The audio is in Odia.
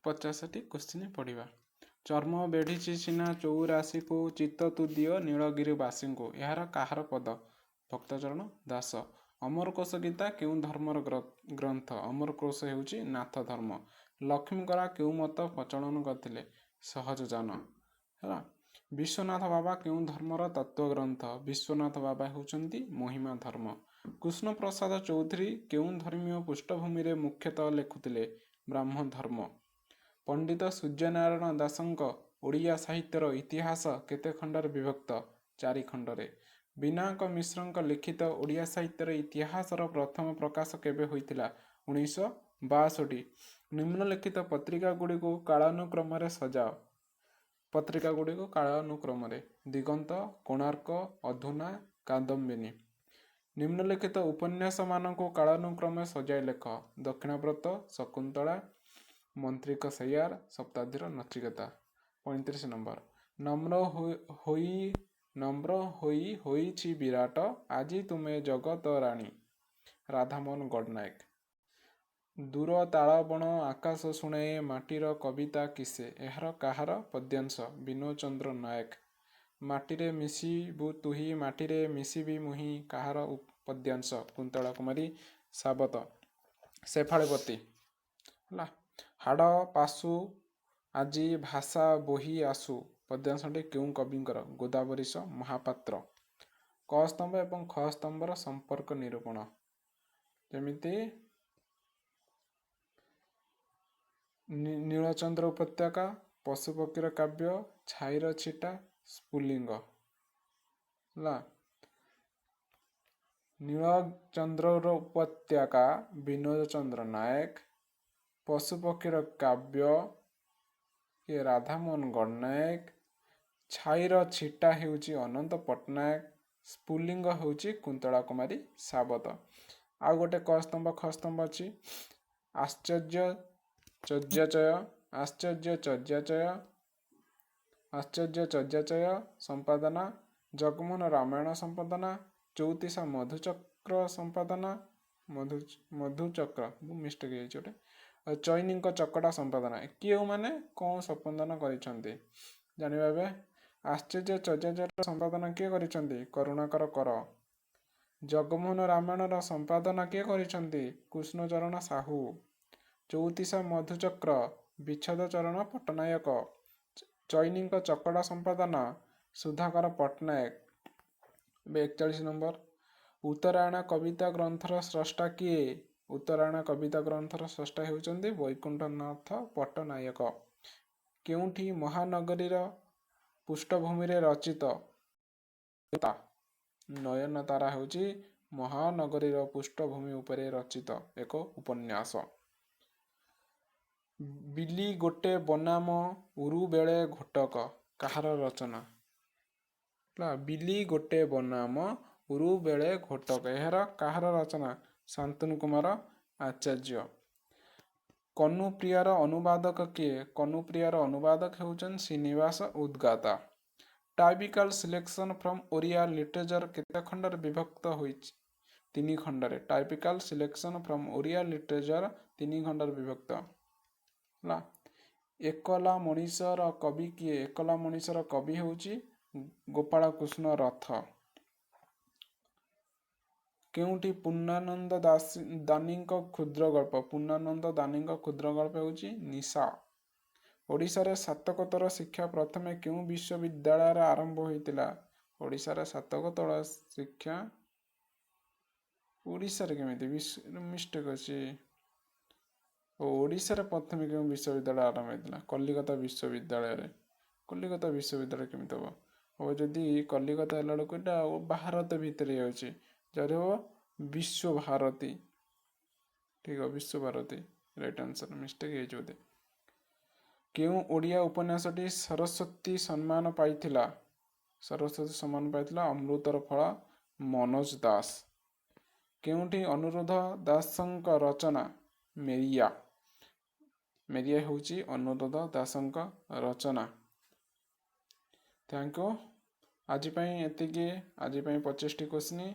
50ଟି କ୍ୱେଶ୍ଚିନ୍ ପଢ଼ିବା। ଚର୍ମ ବେଢ଼ିଛି ସିନା ଚଉରାଶିକୁ, ଚିତ୍ତ ତୁ ଦିଅ ନୀଳଗିରିବାସୀଙ୍କୁ। ଏହାର କାହାର ପଦ? ଭକ୍ତଚରଣ ଦାସ। ଅମରକୋଷ ଗୀତା କେଉଁ ଧର୍ମର ଗ୍ରନ୍ଥ? ଅମରକୋଷ ହେଉଛି ନାଥ ଧର୍ମ। ଲକ୍ଷ୍ମୀଙ୍କର କେଉଁ ମତ ପ୍ରଚଳନ କରିଥିଲେ? ସହଜଯାନ। ହେଲା। ବିଶ୍ୱନାଥ ବାବା କେଉଁ ଧର୍ମର ତତ୍ତ୍ୱଗ୍ରନ୍ଥ? ବିଶ୍ୱନାଥ ବାବା ହେଉଛନ୍ତି ମହିମା ଧର୍ମ। କୃଷ୍ଣପ୍ରସାଦ ଚୌଧୁରୀ କେଉଁ ଧର୍ମୀୟ ପୃଷ୍ଠଭୂମିରେ ମୁଖ୍ୟତଃ ଲେଖୁଥିଲେ? ବ୍ରାହ୍ମ ଧର୍ମ। ପଣ୍ଡିତ ସୂର୍ଯ୍ୟନାରାୟଣ ଦାସଙ୍କ ଓଡ଼ିଆ ସାହିତ୍ୟର ଇତିହାସ କେତେ ଖଣ୍ଡରେ ବିଭକ୍ତ? 4 ଖଣ୍ଡରେ। ବିନାୟକ ମିଶ୍ରଙ୍କ ଲିଖିତ ଓଡ଼ିଆ ସାହିତ୍ୟର ଇତିହାସର ପ୍ରଥମ ପ୍ରକାଶ କେବେ ହୋଇଥିଲା? 1962। ନିମ୍ନଲିଖିତ ପତ୍ରିକାଗୁଡ଼ିକୁ କାଳାନୁକ୍ରମରେ ସଜାଅ। ପତ୍ରିକାଗୁଡ଼ିକୁ କାଳାନୁକ୍ରମରେ: ଦିଗନ୍ତ, କୋଣାର୍କ, ଅଧୁନା, କାଦମ୍ବିନୀ। ନିମ୍ନଲିଖିତ ଉପନ୍ୟାସମାନଙ୍କୁ କାଳାନୁକ୍ରମେ ସଜାଇ ଲେଖ। ଦକ୍ଷିଣବ୍ରତ, ଶକୁନ୍ତଳା, ମନ୍ତ୍ରୀକ ସେୟାର, ଶତାବ୍ଦୀର ନଚିକେତା। 35 ନମ୍ବର। ନମ୍ର ହୋଇ ହୋଇଛି ବିରାଟ, ଆଜି ତୁମେ ଜଗତ ରାଣୀ। ରାଧାମୋହନ ଗଡ଼ନାୟକ। ଦୂର ତାଳବଣ ଆକାଶ ଶୁଣାଏ ମାଟିର କବିତା କିସେ? ଏହାର କାହାର ପଦ୍ୟାଂଶ? ବିନୋଦ ଚନ୍ଦ୍ର ନାୟକ। ମାଟିରେ ମିଶିବୁ ତୁହି, ମାଟିରେ ମିଶିବି ମୁହିଁ, କାହାର ପଦ୍ୟାଂଶ? କୁନ୍ତଳା କୁମାରୀ ସାବତ। ଶେଫାଳୀପତି। ହେଲା। ହାଡ଼ ପାଶୁ ଆଜି ଭାଷା ବୋହି ଆସୁ, ପଦ୍ୟାଂଶଟି କେଉଁ କବିଙ୍କର? ଗୋଦାବରୀଶ ମହାପାତ୍ର। କ ସ୍ତମ୍ଭ ଏବଂ ଖ ସ୍ତମ୍ଭର ସମ୍ପର୍କ ନିରୂପଣ। ଯେମିତି ନୀଳଚନ୍ଦ୍ର ଉପତ୍ୟକା, ପଶୁପକ୍ଷୀର କାବ୍ୟ, ଛାଇର ଛିଟା, ସ୍ଫୁଲିଙ୍ଗ। ହେଲା। ନୀଳଚନ୍ଦ୍ରର ଉପତ୍ୟକା ବିନୋଦ ଚନ୍ଦ୍ର ନାୟକ। ପଶୁପକ୍ଷୀର କାବ୍ୟ ରାଧାମୋହନ ଗଡ଼ନାୟକ। ଛାଇର ଛିଟା ହେଉଛି ଅନନ୍ତ ପଟ୍ଟନାୟକ। ସ୍ଫୁଲିଙ୍ଗ ହେଉଛି କୁନ୍ତଳା କୁମାରୀ ସାବତ। ଆଉ ଗୋଟେ କ ସ୍ତମ୍ଭ ଖ ସ୍ତମ୍ଭ ଅଛି। ଆଶ୍ଚର୍ଯ୍ୟ ଚର୍ଯ୍ୟାଚୟ, ଆଶ୍ଚର୍ଯ୍ୟ ଚର୍ଯ୍ୟାଚୟ, ଆଶ୍ଚର୍ଯ୍ୟ ଚର୍ଯ୍ୟାଚୟ ସମ୍ପାଦନା, ଜଗମୋହନ ରାମାୟଣ ସମ୍ପାଦନା, ଚଉତିଶା ମଧୁଚକ୍ର ସମ୍ପାଦନା, ମଧୁଚକ୍ର ମିଷ୍ଟେକ୍ ହେଇଯାଇଛି ଗୋଟେ, ଚୈନୀଙ୍କ ଚକଟା ସମ୍ପାଦନା। କେଉଁମାନେ କ'ଣ ସମ୍ପାଦନା କରିଛନ୍ତି ଜାଣିବା ଏବେ। ଆଶ୍ଚର୍ଯ୍ୟ ଚର୍ଯ୍ୟାଚୟର ସମ୍ପାଦନା କିଏ କରିଛନ୍ତି? କରୁଣାକର କର। ଜଗମୋହନ ରାମାୟଣର ସମ୍ପାଦନା କିଏ କରିଛନ୍ତି? କୃଷ୍ଣଚରଣ ସାହୁ। ଚଉତିଶା ମଧୁଚକ୍ର ବିଚ୍ଛେଦ ଚରଣ ପଟ୍ଟନାୟକ। ଚୈନୀଙ୍କ ଚକଟା ସମ୍ପାଦନା ସୁଧାକର ପଟ୍ଟନାୟକ। 41 ନମ୍ବର। ଉତ୍ତରାୟଣ କବିତା ଗ୍ରନ୍ଥର ସ୍ରଷ୍ଟା କିଏ? ଉତ୍ତରାୟଣ କବିତା ଗ୍ରନ୍ଥର ସ୍ରଷ୍ଟା ହେଉଛନ୍ତି ବୈକୁଣ୍ଠନାଥ ପଟ୍ଟନାୟକ। କେଉଁଠି ମହାନଗରୀର ପୃଷ୍ଠଭୂମିରେ ରଚିତ? ନୟନତାରା ହେଉଛି ମହାନଗରୀର ପୃଷ୍ଠଭୂମି ଉପରେ ରଚିତ ଏକ ଉପନ୍ୟାସ। ବିଲି ଗୋଟେ ବନାମ ଉରୁବେଳେ ଘୋଟକ, କାହାର ରଚନା? ବିଲି ଗୋଟେ ବନାମ ଉରୁବେଳେ ଘୋଟକ, ଏହାର କାହାର ରଚନା? ଶାନ୍ତନୁ କୁମାର ଆଚାର୍ଯ୍ୟ। କନୁପ୍ରିୟାର ଅନୁବାଦକ କିଏ? କନୁପ୍ରିୟାର ଅନୁବାଦକ ହେଉଛନ୍ତି Srinivas Udgata. Typical selection from Odia literature କେତେ ଖଣ୍ଡରେ ବିଭକ୍ତ ହୋଇଛି? 3 ଖଣ୍ଡରେ। Typical selection from Odia literature 3 ଖଣ୍ଡରେ ବିଭକ୍ତ। ହେଲା। ଏକଲା ମଣିଷର କବି କିଏ? ଏକଲା ମଣିଷର କବି ହେଉଛି ଗୋପାଳ କୃଷ୍ଣ ରଥ। କେଉଁଠି ପୂର୍ଣ୍ଣାନନ୍ଦ ଦାନୀଙ୍କ କ୍ଷୁଦ୍ରଗଳ୍ପ? ପୂର୍ଣ୍ଣାନନ୍ଦ ଦାନୀଙ୍କ କ୍ଷୁଦ୍ରଗଳ୍ପ ହେଉଛି ନିଶା। ଓଡ଼ିଶାରେ ସ୍ନାତକୋତ୍ତର ଶିକ୍ଷା ପ୍ରଥମେ କେଉଁ ବିଶ୍ୱବିଦ୍ୟାଳୟରେ ଆରମ୍ଭ ହୋଇଥିଲା? ଓଡ଼ିଶାରେ ସ୍ନାତକୋତ୍ତର ଶିକ୍ଷା ଓଡ଼ିଶାରେ କେମିତି ମିଷ୍ଟେକ୍ ଅଛି। ଓଡ଼ିଶାରେ ପ୍ରଥମେ କେଉଁ ବିଶ୍ୱବିଦ୍ୟାଳୟ ଆରମ୍ଭ ହୋଇଥିଲା? କଲିକତା ବିଶ୍ୱବିଦ୍ୟାଳୟରେ। କଲିକତା ବିଶ୍ୱବିଦ୍ୟାଳୟ କେମିତି ହେବ? ହବ ଯଦି କଲିକତା ହେଲା ବେଳକୁ ଏଇଟା ଭାରତ ଭିତରେ ଯାଉଛି, ଯଦି ହବ ବିଶ୍ୱଭାରତୀ। ଠିକ ବିଶ୍ୱଭାରତୀ ରାଇଟ୍ ଆନ୍ସର। ମିଷ୍ଟେକ୍ ହେଇଛି ବୋଧେ। କେଉଁ ଓଡ଼ିଆ ଉପନ୍ୟାସଟି ସରସ୍ୱତୀ ସମ୍ମାନ ପାଇଥିଲା? ସରସ୍ୱତୀ ସମ୍ମାନ ପାଇଥିଲା ଅମୃତର ଫଳ ମନୋଜ ଦାସ। କେଉଁଠି ଅନୁରୋଧ ଦାସଙ୍କ ରଚନା? ମେରିଆ। ମେରିଆ ହେଉଛି ଅନୁରୋଧ ଦାସଙ୍କ ରଚନା। Thank you. ଆଜି ପାଇଁ ଏତିକି। ଆଜି ପାଇଁ 25ଟି କ୍ୱେଶ୍ଚିନ୍।